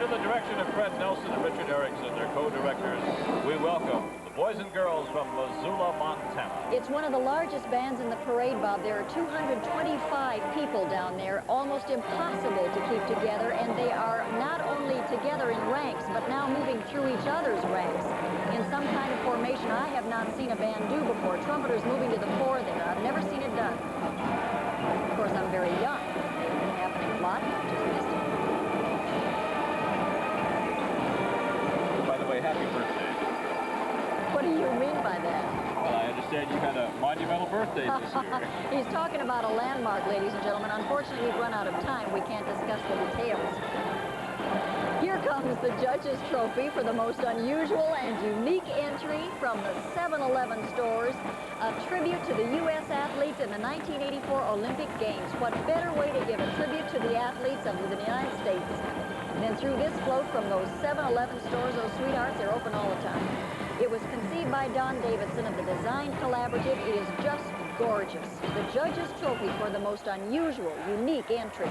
the direction of Fred Nelson and Richard Erickson, their co-directors, we welcome the boys and girls from Missoula, Montana. It's one of the largest bands in the parade, Bob. There are 225 people down there, almost impossible to keep together, and they are not only together in ranks, but now moving through each other's ranks in some kind of formation I have not seen a band do before. Trumpeters moving to the fore there. I've never seen it done. Of course, I'm very young. It didn't happen a lot. Just missed it. By the way, happy birthday. What do you mean by that? Well, I understand you had a monumental birthday this year. He's talking about a landmark, ladies and gentlemen. Unfortunately, we've run out of time. We can't discuss the details. Here comes the Judges' Trophy for the most unusual and unique entry from the 7-Eleven stores, a tribute to the U.S. athletes in the 1984 Olympic Games. What better way to give a tribute to the athletes of the United States than through this float from those 7-Eleven stores, those sweethearts, they're open all the time. It was conceived by Don Davidson of the Design Collaborative. It is just gorgeous. The Judges' Trophy for the most unusual, unique entry.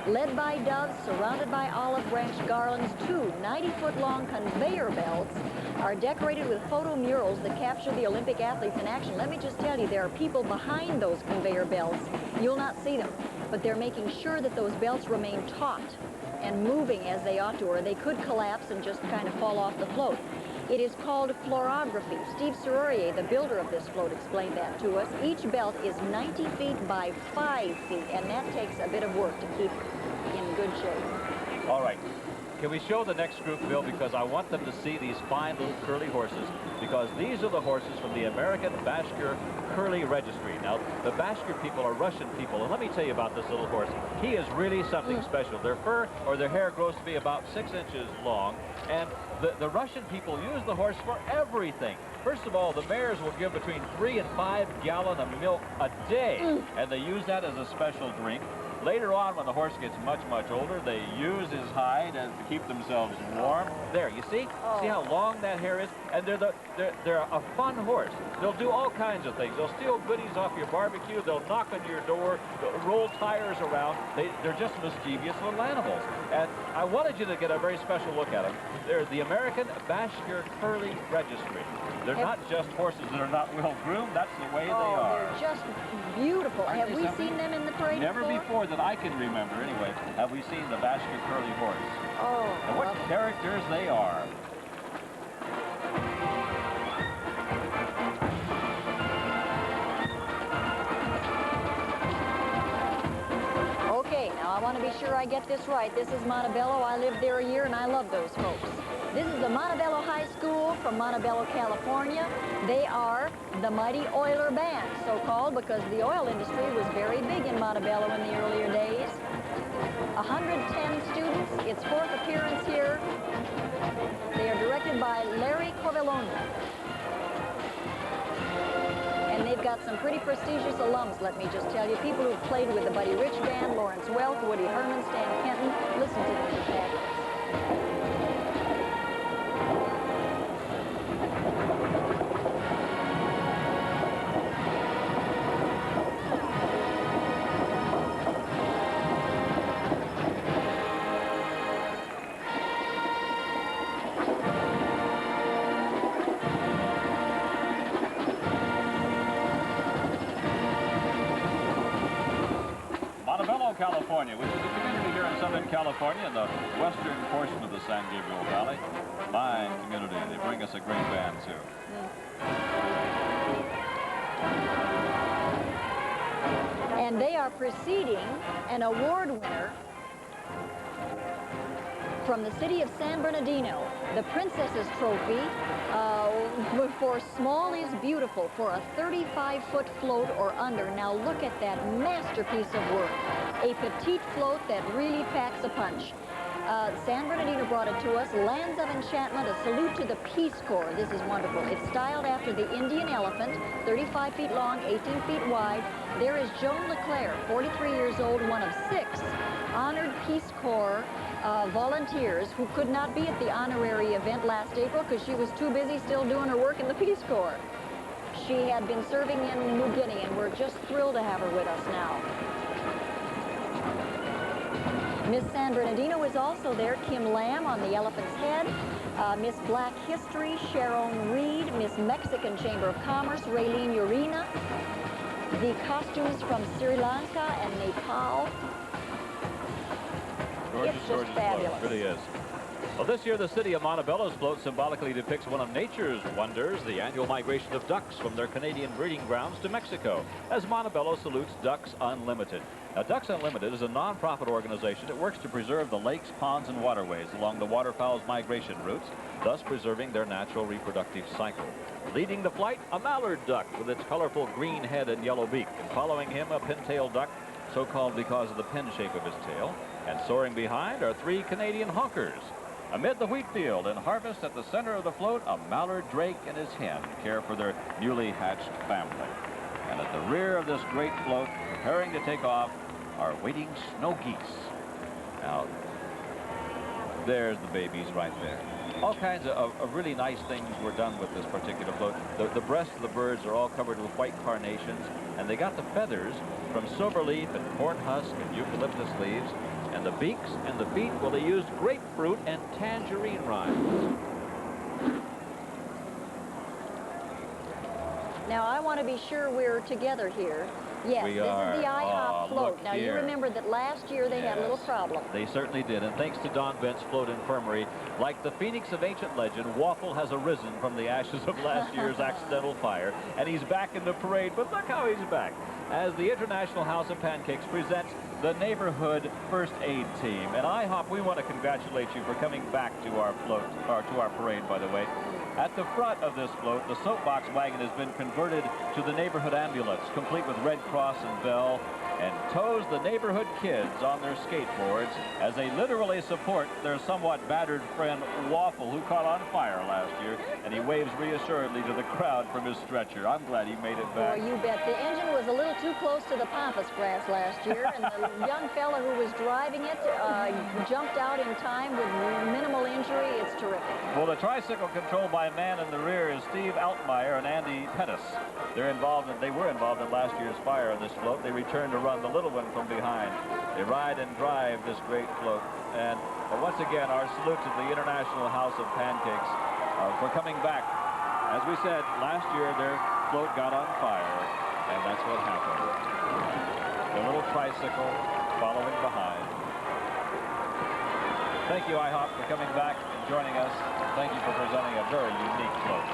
Led by doves, surrounded by olive branch garlands, two 90-foot-long conveyor belts are decorated with photo murals that capture the Olympic athletes in action. Let me just tell you, there are people behind those conveyor belts. You'll not see them, but they're making sure that those belts remain taut and moving as they ought to, or they could collapse and just kind of fall off the float. It is called fluorography. Steve Serrurier, the builder of this float, explained that to us. Each belt is 90 feet by 5 feet, and that takes a bit of work to keep in good shape. All right. Can we show the next group, Bill? Because I want them to see these fine little curly horses, because these are the horses from the American Bashkir Curly Registry. Now, the Bashkir people are Russian people, and let me tell you about this little horse. He is really something special. Their fur or their hair grows to be about 6 inches long, and the Russian people use the horse for everything. First of all, the mares will give between 3 and 5 gallons of milk a day, and they use that as a special drink. Later on, when the horse gets much, much older, they use his hide to keep themselves warm. There, you see? See how long that hair is? And they're a fun horse. They'll do all kinds of things. They'll steal goodies off your barbecue. They'll knock on your door, roll tires around. They're just mischievous little animals. And I wanted you to get a very special look at them. They're the American Bashkir Curly Registry. They're not just horses that are not well groomed. That's the way they are. They're just beautiful. Have we seen them in the parade Never before that I can remember, anyway, have we seen the Bashkir Curly horse. Oh. And what characters they are. Okay, now I want to be sure I get this right. This is Montebello. I lived there a year, and I love those folks. This is the Montebello High School from Montebello, California. They are the Mighty Oiler Band, so-called because the oil industry was very big in Montebello in the earlier days. 110 students. Its fourth appearance here. They are directed by Larry Corvelloni. And they've got some pretty prestigious alums, let me just tell you. People who've played with the Buddy Rich Band, Lawrence Welk, Woody Herman, Stan Kenton. Listen to them, in fact. California, which is a community here in Southern California in the western portion of the San Gabriel Valley. Fine community. They bring us a great band, too. And they are preceding an award winner from the city of San Bernardino, the Princess's Trophy for Small is Beautiful for a 35-foot float or under. Now look at that masterpiece of work. A petite float that really packs a punch. San Bernardino brought it to us. Lands of Enchantment, a salute to the Peace Corps. This is wonderful. It's styled after the Indian elephant, 35 feet long, 18 feet wide. There is Joan LeClaire, 43 years old, one of 6 honored Peace Corps volunteers who could not be at the honorary event last April because she was too busy still doing her work in the Peace Corps. She had been serving in New Guinea, and we're just thrilled to have her with us now. Miss San Bernardino is also there. Kim Lamb on the Elephant's Head. Miss Black History, Sharon Reed. Miss Mexican Chamber of Commerce, Raylene Urena. The costumes from Sri Lanka and Nepal. It's just fabulous. It really is. Well, this year, the city of Montebello's float symbolically depicts one of nature's wonders, the annual migration of ducks from their Canadian breeding grounds to Mexico, as Montebello salutes Ducks Unlimited. Now, Ducks Unlimited is a non-profit organization that works to preserve the lakes, ponds, and waterways along the waterfowl's migration routes, thus preserving their natural reproductive cycle. Leading the flight, a mallard duck with its colorful green head and yellow beak, and following him, a pintail duck, so called because of the pin shape of his tail, and soaring behind are 3 Canadian honkers. Amid the wheat field and harvest at the center of the float, a mallard drake and his hen care for their newly hatched family. And at the rear of this great float, preparing to take off, are waiting snow geese. Now, there's the babies right there. All kinds of really nice things were done with this particular float. The breasts of the birds are all covered with white carnations, and they got the feathers from silver leaf and corn husk and eucalyptus leaves. And the beaks and the feet, well, they used grapefruit and tangerine rinds. Now, I want to be sure we're together here. Yes, we this are. is the IHOP float. Now, you here. remember that last year they had a little problem. They certainly did. And thanks to Don Bent's Float Infirmary, like the phoenix of ancient legend, Waffle has arisen from the ashes of last year's accidental fire. And he's back in the parade. But look how he's back. As the International House of Pancakes presents the Neighborhood First Aid Team. And IHOP, we want to congratulate you for coming back to our float, or to our parade, by the way. At the front of this float, the soapbox wagon has been converted to the neighborhood ambulance, complete with Red Cross and bell, and tows the neighborhood kids on their skateboards as they literally support their somewhat battered friend Waffle, who caught on fire last year, and he waves reassuringly to the crowd from his stretcher. I'm glad he made it back. Boy, you bet. The engine was a little too close to the pampas grass last year, and the young fella who was driving it jumped out in time with minimal injury. It's terrific. Well, the tricycle controlled by a man in the rear is Steve Altmeyer and Andy Pettis. They were involved in last year's fire on this float. They returned to run the little one from behind. They ride and drive this great float. And once again, our salute to the International House of Pancakes for coming back. As we said, last year their float got on fire, and that's what happened. The little tricycle following behind. Thank you, IHOP, for coming back and joining us. Thank you for presenting a very unique float.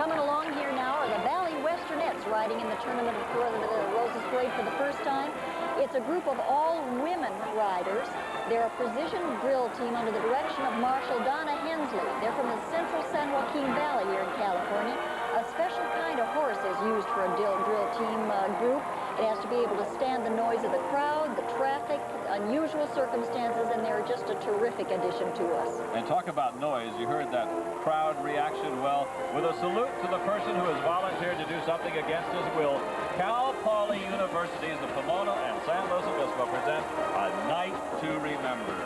Coming along here now are the Valley Westernettes riding in the tournament for the Roses Parade for the first time. It's a group of all-women riders. They're a precision drill team under the direction of Marshal Donna Hensley. They're from the central San Joaquin Valley here in California. A special kind of horse is used for a drill team group. It has to be able to stand the noise of the crowd, the traffic, unusual circumstances, and they're just a terrific addition to us. And talk about noise. You heard that crowd reaction. Well, with a salute to the person who has volunteered to do something against his will, Cal Poly Universities of Pomona and San Luis Obispo present A Night to Remember.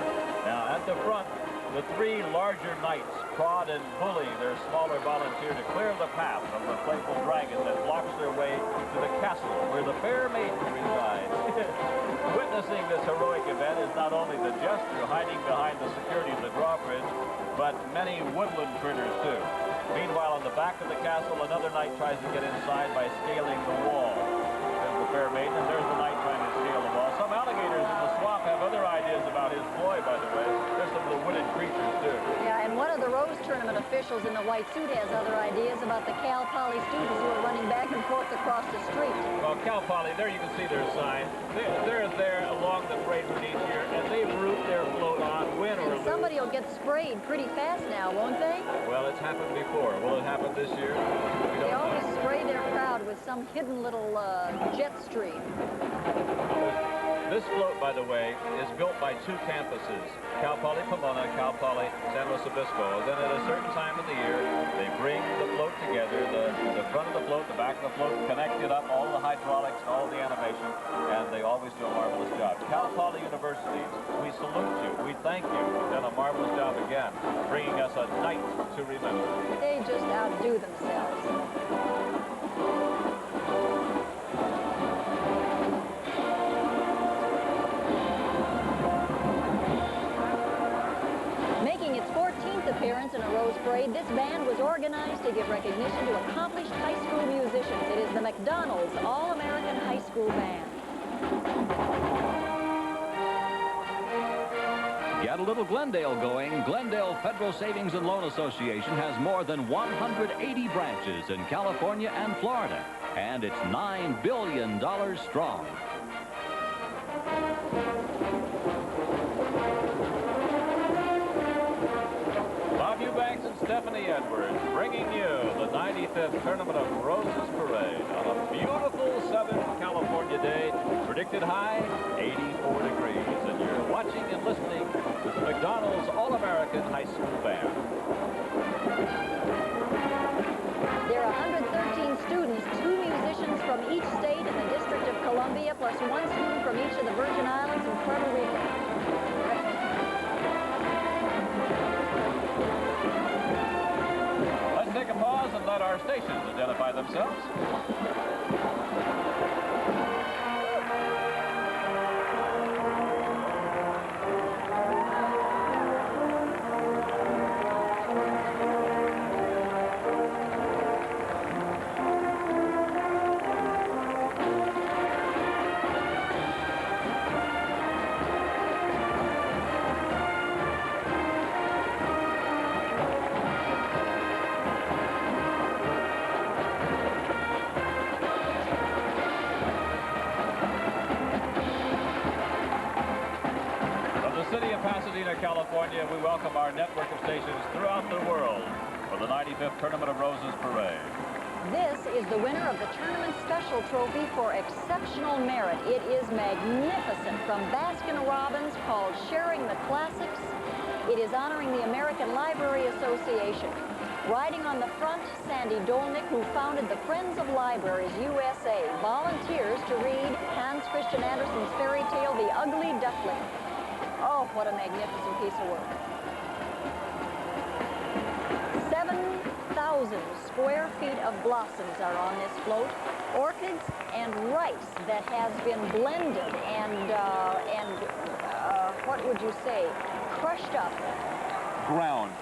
Now, at the front, the 3 larger knights prod and bully their smaller volunteer to clear the path from the playful dragon that blocks their way to the castle where the fair maiden resides. Witnessing this heroic event is not only the jester hiding behind the security of the drawbridge, but many woodland critters too. Meanwhile, in the back of the castle, another knight tries to get inside by scaling the wall. There's the fair maiden, and there's the knight trying to scale the wall. Some alligators in the swamp have other ideas about his ploy, by the way. There's some little wooded creatures too. Yeah, and one of the Rose Tournament officials in the white suit has other ideas about the Cal Poly students who are running back and forth across the street. Well, Cal Poly, there you can see their sign. They're there along the parade route each year, and they root their float on, win or lose. Somebody will get sprayed pretty fast now, won't they? Well, it's happened before. Will it happen this year? They always spray their crowd with some hidden little jet stream. This float, by the way, is built by 2 campuses, Cal Poly Pomona, Cal Poly San Luis Obispo. Then at a certain time of the year, they bring the float together, the front of the float, the back of the float, connect it up, all the hydraulics, all the animation, and they always do a marvelous job. Cal Poly Universities, we salute you. We thank you. You've done a marvelous job again, bringing us a night to remember. They just outdo themselves. was organized to give recognition to accomplished high school musicians. It is the McDonald's All-American High School Band. Get a little Glendale going. Glendale Federal Savings and Loan Association has more than 180 branches in California and Florida, and it's $9 billion strong. Bob Eubanks and Stephanie Edwards bringing you the 95th Tournament of Roses Parade on a beautiful Southern California day. Predicted high, 84 degrees. And you're watching and listening to the McDonald's All-American High School Band. There are 113 students, 2 musicians from each state in the District of Columbia, plus 1 student from each of the Virgin Islands and Puerto Rico. Let's take a pause and let our stations identify themselves. California, we welcome our network of stations throughout the world for the 95th Tournament of Roses Parade. This is the winner of the tournament special trophy for exceptional merit. It is magnificent, from Baskin-Robbins, called Sharing the Classics. It is honoring the American Library Association. Riding on the front, Sandy Dolnick, who founded the Friends of Libraries USA, volunteers to read Hans Christian Andersen's fairy tale, The Ugly Duckling. Oh, what a magnificent piece of work. 7,000 square feet of blossoms are on this float. Orchids and rice that has been blended and what would you say, crushed up. Ground.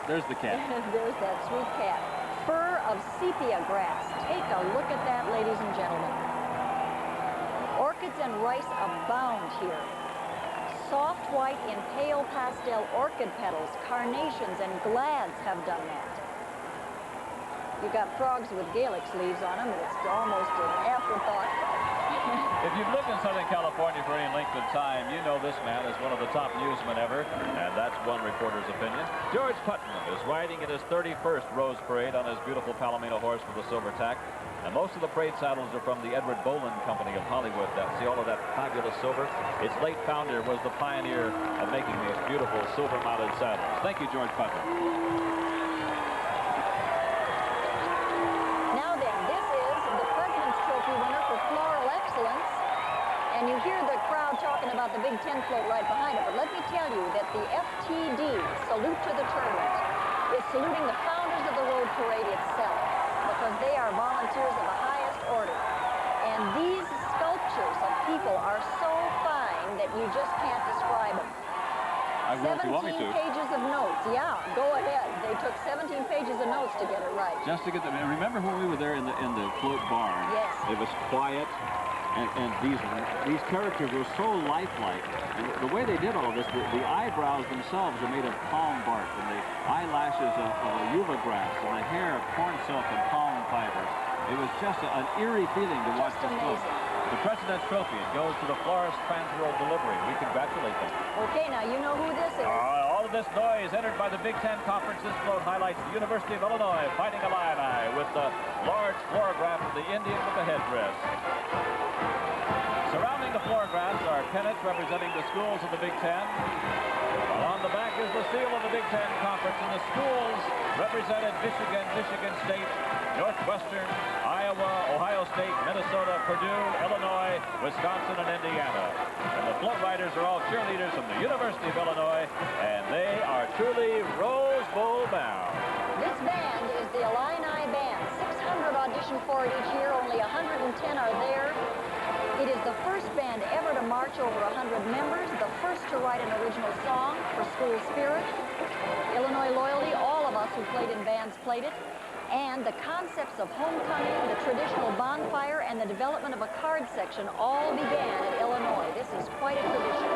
There's the cat. There's that sweet cat. Fur of sepia grass. Take a look at that, ladies and gentlemen. Orchids and rice abound here. Soft white in pale pastel orchid petals, carnations and glads have done that. You've got frogs with Gaelic leaves on them, and it's almost an afterthought. If you've lived in Southern California for any length of time, you know this man is one of the top newsmen ever, and that's one reporter's opinion. George Putnam is riding in his 31st Rose Parade on his beautiful Palomino horse with the silver tack. And most of the parade saddles are from the Edward Boland Company of Hollywood. See all of that fabulous silver? Its late founder was the pioneer of making these beautiful silver-mounted saddles. Thank you, George Putnam. Now then, this is the President's Trophy winner for floral excellence. And you hear the crowd talking about the Big Ten float right behind it. But let me tell you that the FTD, Salute to the Tournament, is saluting the founders of the Road Parade itself, because they are volunteers of the highest order. And these sculptures of people are so fine that you just can't describe them. I will if you want me to. 17 pages of notes. Yeah, go ahead. They took 17 pages of notes to get it right. Just to get them. Remember when we were there in the float barn? Yes. It was quiet, and these characters were so lifelike. And the way they did all this, the eyebrows themselves are made of palm bark, and the eyelashes of yuva grass, and the hair of corn silk and palm fibers. It was just an eerie feeling to watch this float. The President's Trophy, it goes to the Florist Transworld Delivery. We congratulate them. Okay, now you know who this is. All of this noise entered by the Big Ten Conference. This float highlights the University of Illinois Fighting Illini with the large florograph of the Indian with the headdress. Surrounding the floragraphs are pennants representing the schools of the Big Ten. While on the back is the seal of the Big Ten Conference, and the schools represented Michigan, Michigan State, Northwestern, Iowa, Ohio State, Minnesota, Purdue, Illinois, Wisconsin, and Indiana. And the float riders are all cheerleaders from the University of Illinois, and they are truly Rose Bowl bound. This band is the Illini Band. 600 audition for it each year. Only 110 are there. It is the first band ever to march march, over 100 members, the first to write an original song for school spirit. Illinois Loyalty, all of us who played in bands played it. And the concepts of homecoming, the traditional bonfire, and the development of a card section all began in Illinois. This is quite a tradition.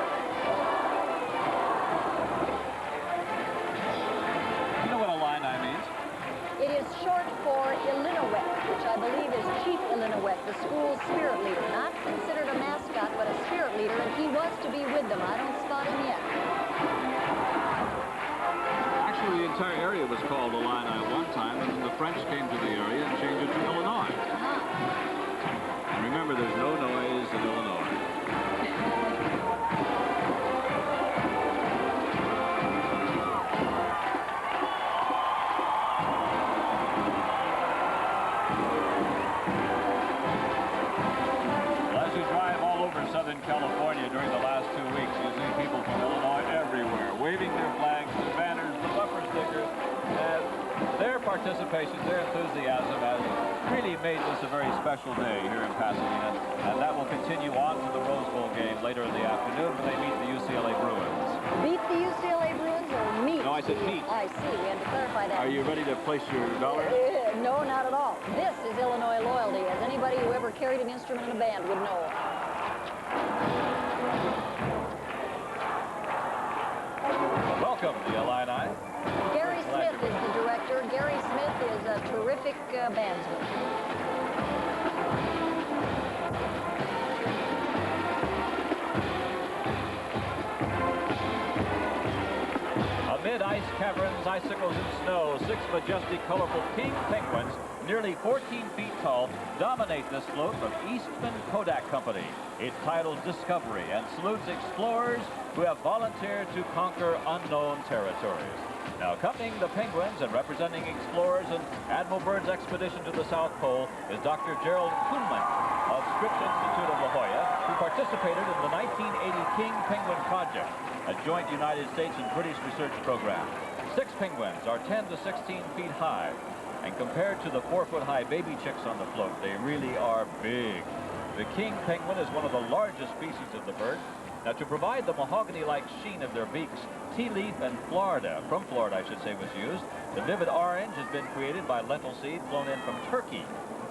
You know what Illini means? It is short for Illinois, which I believe is Chief Illinois, the school spirit leader. Not considered a mascot, but a spirit leader, and he was to be with them. I don't spot him yet. Actually, the entire area was called Illini at one time, and then the French came to the area and changed it to Illinois. And remember, there's no noise in Illinois. Southern California during the last 2 weeks, you see people from Illinois everywhere, waving their flags, the banners, the bumper stickers, and their participation, their enthusiasm has really made this a very special day here in Pasadena, and that will continue on to the Rose Bowl game later in the afternoon when they meet the UCLA Bruins. Beat the UCLA Bruins or meet? No, I said meet. I see. We had to clarify that. Are you ready to place your dollar? No, not at all. This is Illinois Loyalty, as anybody who ever carried an instrument in a band would know. Welcome, the Illini. Gary Smith is the director. Gary Smith is a terrific bandsman. Amid ice caverns, icicles, and snow, 6 majestic, colorful pink penguins, nearly 14 feet tall, dominate this float from Eastman Kodak Company. It titles Discovery and salutes explorers who have volunteered to conquer unknown territories. Now, accompanying the penguins and representing explorers and Admiral Byrd's expedition to the South Pole is Dr. Gerald Kuhlman of Scripps Institute of La Jolla, who participated in the 1980 King Penguin Project, a joint United States and British research program. 6 penguins are 10 to 16 feet high, and compared to the 4-foot-high baby chicks on the float, they really are big. The king penguin is one of the largest species of the bird. Now, to provide the mahogany-like sheen of their beaks, tea leaf and Florida, from Florida, I should say, was used. The vivid orange has been created by lentil seed flown in from Turkey.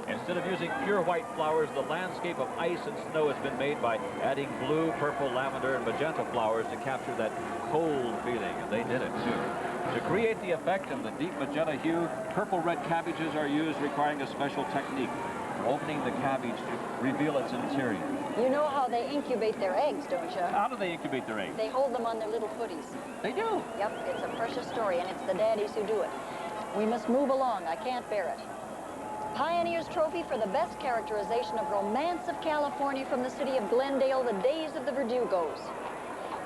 Instead of using pure white flowers, the landscape of ice and snow has been made by adding blue, purple, lavender, and magenta flowers to capture that cold feeling, and they did it, too. To create the effect of the deep magenta hue, purple-red cabbages are used, requiring a special technique for opening the cabbage to reveal its interior. You know how they incubate their eggs, don't you? How do they incubate their eggs? They hold them on their little footies. They do? Yep, it's a precious story, and it's the daddies who do it. We must move along. I can't bear it. Pioneer's Trophy for the best characterization of romance of California from the city of Glendale, the days of the Verdugos.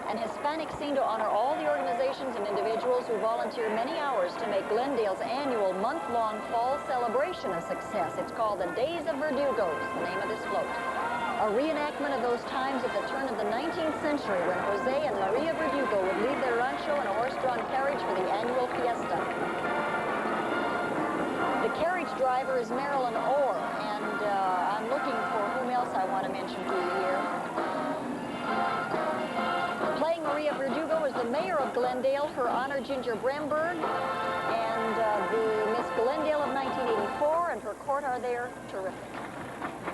An Hispanic scene to honor all the organizations and individuals who volunteer many hours to make Glendale's annual month-long fall celebration a success. It's called the Days of Verdugos, the name of this float. A reenactment of those times at the turn of the 19th century when Jose and Maria Verdugo would leave their rancho in a horse-drawn carriage for the annual fiesta. The carriage driver is Marilyn Orr, and I'm looking for whom else I want to mention to you here. Playing Maria Verdugo is the mayor of Glendale, Her Honor Ginger Bremberg, and the Miss Glendale of 1984, and her court are there. Terrific.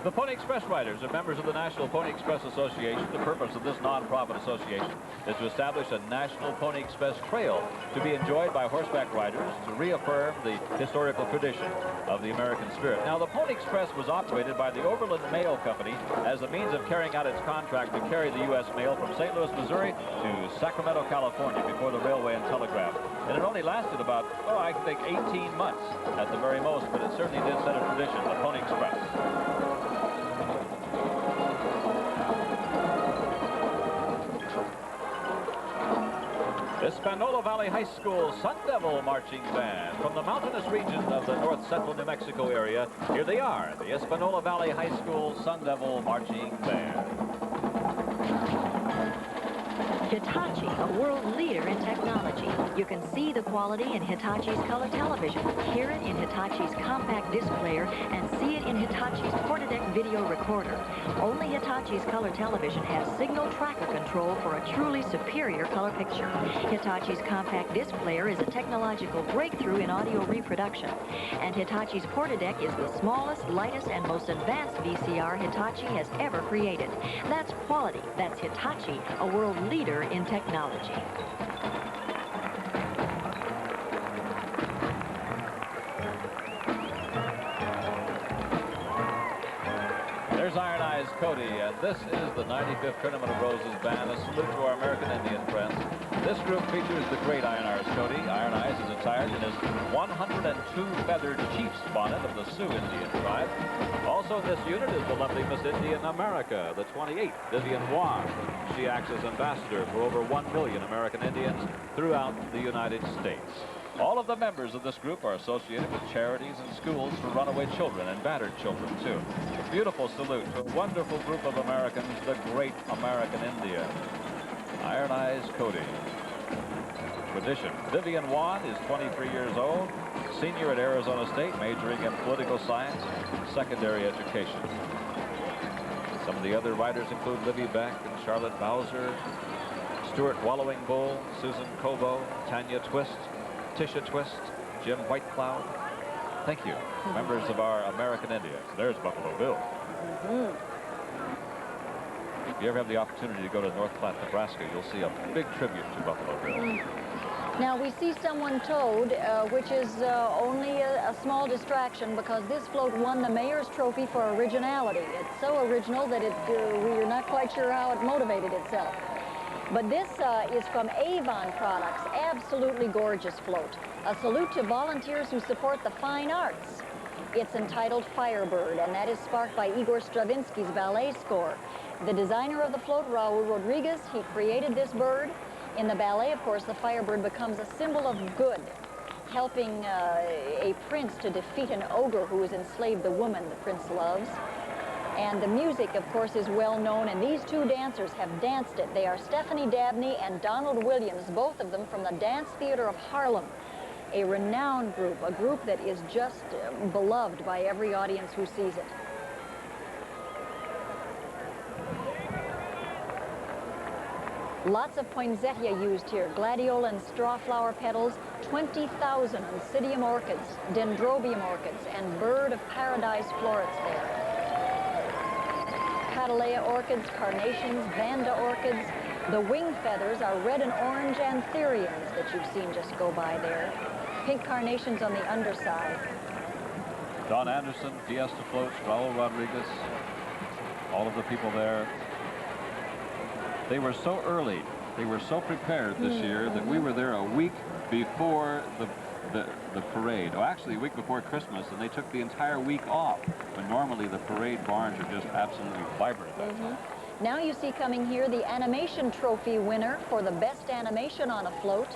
The Pony Express riders are members of the National Pony Express Association. The purpose of this non-profit association is to establish a National Pony Express trail to be enjoyed by horseback riders to reaffirm the historical tradition of the American spirit. Now, the Pony Express was operated by the Overland Mail Company as a means of carrying out its contract to carry the U.S. mail from St. Louis, Missouri to Sacramento, California before the railway and telegraph. And it only lasted about, oh, I think 18 months at the very most, but it certainly did set a tradition, the Pony Express. Espanola Valley High School Sun Devil Marching Band from the mountainous region of the north central New Mexico area. Here they are, the Espanola Valley High School Sun Devil Marching Band. Hitachi, a world leader in technology. You can see the quality in Hitachi's color television, hear it in Hitachi's compact disc player, and see it in Hitachi's Portadeck video recorder. Only Hitachi's color television has signal tracker control for a truly superior color picture. Hitachi's compact disc player is a technological breakthrough in audio reproduction. And Hitachi's Portadeck is the smallest, lightest, and most advanced VCR Hitachi has ever created. That's quality. That's Hitachi, a world leader in technology. There's Iron Eyes Cody, and this is the 95th Tournament of Roses Band. A salute to our American Indian friends. This group features the great Iron Eyes Cody. Iron Eyes is attired in his 102 feathered chief's bonnet of the Sioux Indian tribe. Also in this unit is the lovely Miss Indian America, the 28th, Vivian Wan. She acts as ambassador for over 1 million American Indians throughout the United States. All of the members of this group are associated with charities and schools for runaway children and battered children, too. A beautiful salute to a wonderful group of Americans, the great American Indian. Iron Eyes Cody. Tradition. Vivian Wan is 23 years old, senior at Arizona State, majoring in political science, secondary education. Some of the other writers include Libby Beck and Charlotte Bowser, Stuart Wallowing Bull, Susan Cobo, Tanya Twist, Tisha Twist, Jim Whitecloud. Thank you, members of our American Indians. There's Buffalo Bill. If you ever have the opportunity to go to North Platte, Nebraska, you'll see a big tribute to Buffalo Bill. Now we see someone towed, which is only a small distraction because this float won the Mayor's Trophy for originality. It's so original that we're not quite sure how it motivated itself. But this is from Avon Products, absolutely gorgeous float. A salute to volunteers who support the fine arts. It's entitled Firebird, and that is sparked by Igor Stravinsky's ballet score. The designer of the float, Raul Rodriguez, he created this bird. In the ballet, of course, the Firebird becomes a symbol of good, helping a prince to defeat an ogre who has enslaved the woman the prince loves. And the music, of course, is well known, and these two dancers have danced it. They are Stephanie Dabney and Donald Williams, both of them from the Dance Theater of Harlem, a renowned group, a group that is just beloved by every audience who sees it. Lots of poinsettia used here, gladiola and strawflower petals, 20,000 oncidium orchids, dendrobium orchids, and bird of paradise florets there. Cattleya orchids, carnations, vanda orchids. The wing feathers are red and orange anthuriums that you've seen just go by there. Pink carnations on the underside. Don Anderson, Fiesta Floats, Raul Rodriguez, all of the people there. They were so early, they were so prepared this year that we were there a week before the parade. Oh, actually a week before Christmas, and they took the entire week off, when normally the parade barns are just absolutely vibrant at that time. Now you see coming here the animation trophy winner for the best animation on a float.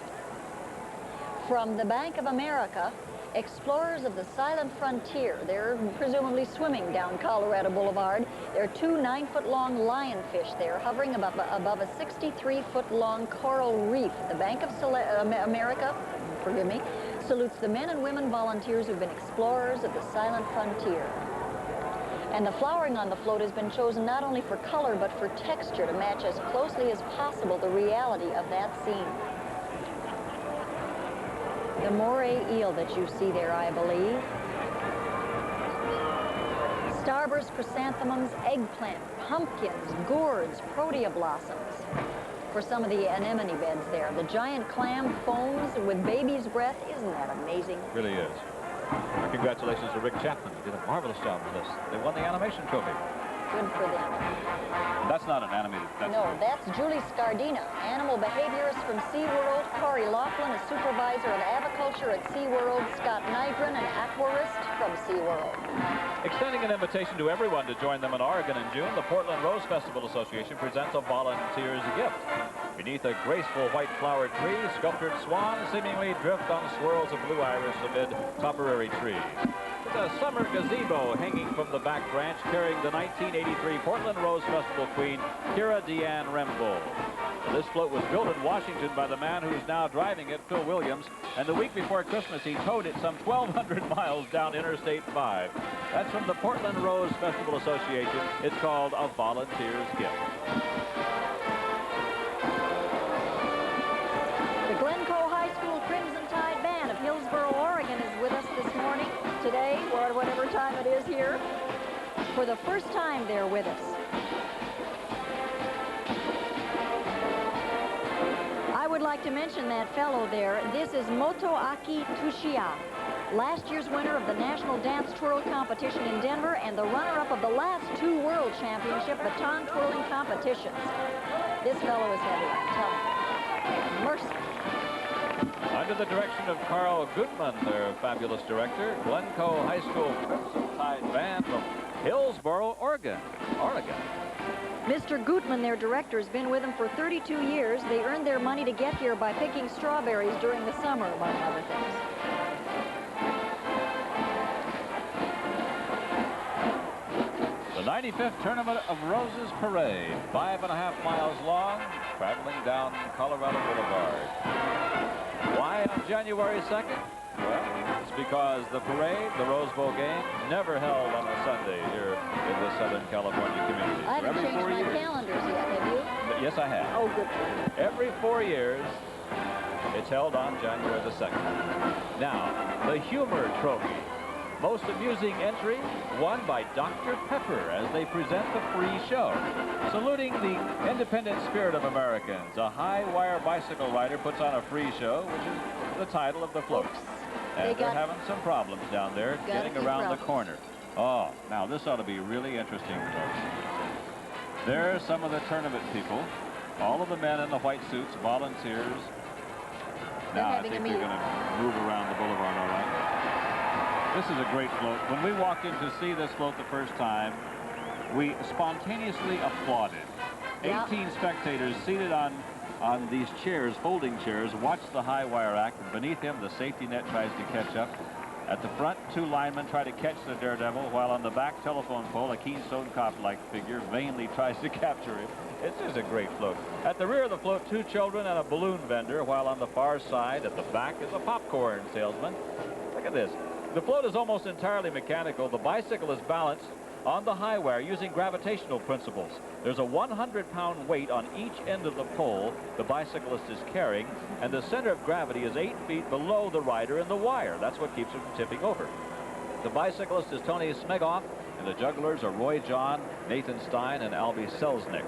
From the Bank of America, explorers of the silent frontier. They're presumably swimming down Colorado Boulevard. There are two 9-foot-long lionfish there hovering above a 63-foot-long coral reef. The Bank of America, forgive me, salutes the men and women volunteers who've been explorers of the silent frontier. And the flowering on the float has been chosen not only for color but for texture to match as closely as possible the reality of that scene. The moray eel that you see there, I believe. Starburst chrysanthemums, eggplant, pumpkins, gourds, protea blossoms. For some of the anemone beds there. The giant clam foams with baby's breath. Isn't that amazing? Really is. Congratulations to Rick Chapman, who did a marvelous job with this. They won the animation trophy. Good for them. That's not an animated. That's Julie Scardina, animal behaviorist from SeaWorld. Corey Laughlin, a supervisor of aviculture at SeaWorld. Scott Nygren, an aquarist from SeaWorld. Extending an invitation to everyone to join them in Oregon in June, the Portland Rose Festival Association presents a volunteer's gift. Beneath a graceful white flower tree, sculptured swans seemingly drift on swirls of blue iris amid topperary trees. With a summer gazebo hanging from the back branch carrying the 1983 Portland Rose Festival queen, Kira Deanne Remble. This float was built in Washington by the man who's now driving it, Phil Williams, and the week before Christmas he towed it some 1,200 miles down Interstate 5. That's from the Portland Rose Festival Association. It's called A Volunteer's Gift. The Glencoe High School Crimson Tide Band of Hillsboro, Oregon is with us this morning, today, or whatever time it is here. For the first time, they're with us. I would like to mention that fellow there. This is Motoaki Tushiya, last year's winner of the National Dance Twirl Competition in Denver and the runner-up of the last 2 World Championship baton twirling competitions. This fellow is heavy, I'm telling you. Mercy. Under the direction of Carl Goodman, their fabulous director, Glencoe High School Crimson Tide Band from Hillsboro, Oregon. Mr. Gutman, their director, has been with them for 32 years. They earned their money to get here by picking strawberries during the summer, among other things. The 95th Tournament of Roses Parade, 5.5 miles long, traveling down Colorado Boulevard. Why on January 2nd? Well, it's because the parade, the Rose Bowl game, never held on a Sunday here in the Southern California community. I haven't changed my calendars yet, have you? Yes, I have. Oh, good. Every 4 years, it's held on January the 2nd. Now, the Humor Trophy. Most amusing entry, won by Dr. Pepper as they present the free show. Saluting the independent spirit of Americans, a high-wire bicycle rider puts on a free show, which is the title of the float. And they're having some problems down there getting around the corner. Oh, now this ought to be really interesting, folks. There's some of the tournament people, all of the men in the white suits, volunteers. Now I think they're going to move around the boulevard all right. This is a great float. When we walked in to see this float the first time, we spontaneously applauded. 18 spectators seated on these chairs, folding chairs, watch the high wire act. And beneath him, the safety net tries to catch up. At the front, 2 linemen try to catch the daredevil, while on the back telephone pole, a Keystone Cop-like figure vainly tries to capture him. It's just a great float. At the rear of the float, 2 children and a balloon vendor, while on the far side, at the back, is a popcorn salesman. Look at this. The float is almost entirely mechanical. The bicycle is balanced on the high wire using gravitational principles. There's a 100-pound weight on each end of the pole the bicyclist is carrying, and the center of gravity is 8 feet below the rider and the wire. That's what keeps it from tipping over. The bicyclist is Tony Smegoff, and the jugglers are Roy John, Nathan Stein, and Albie Selznick.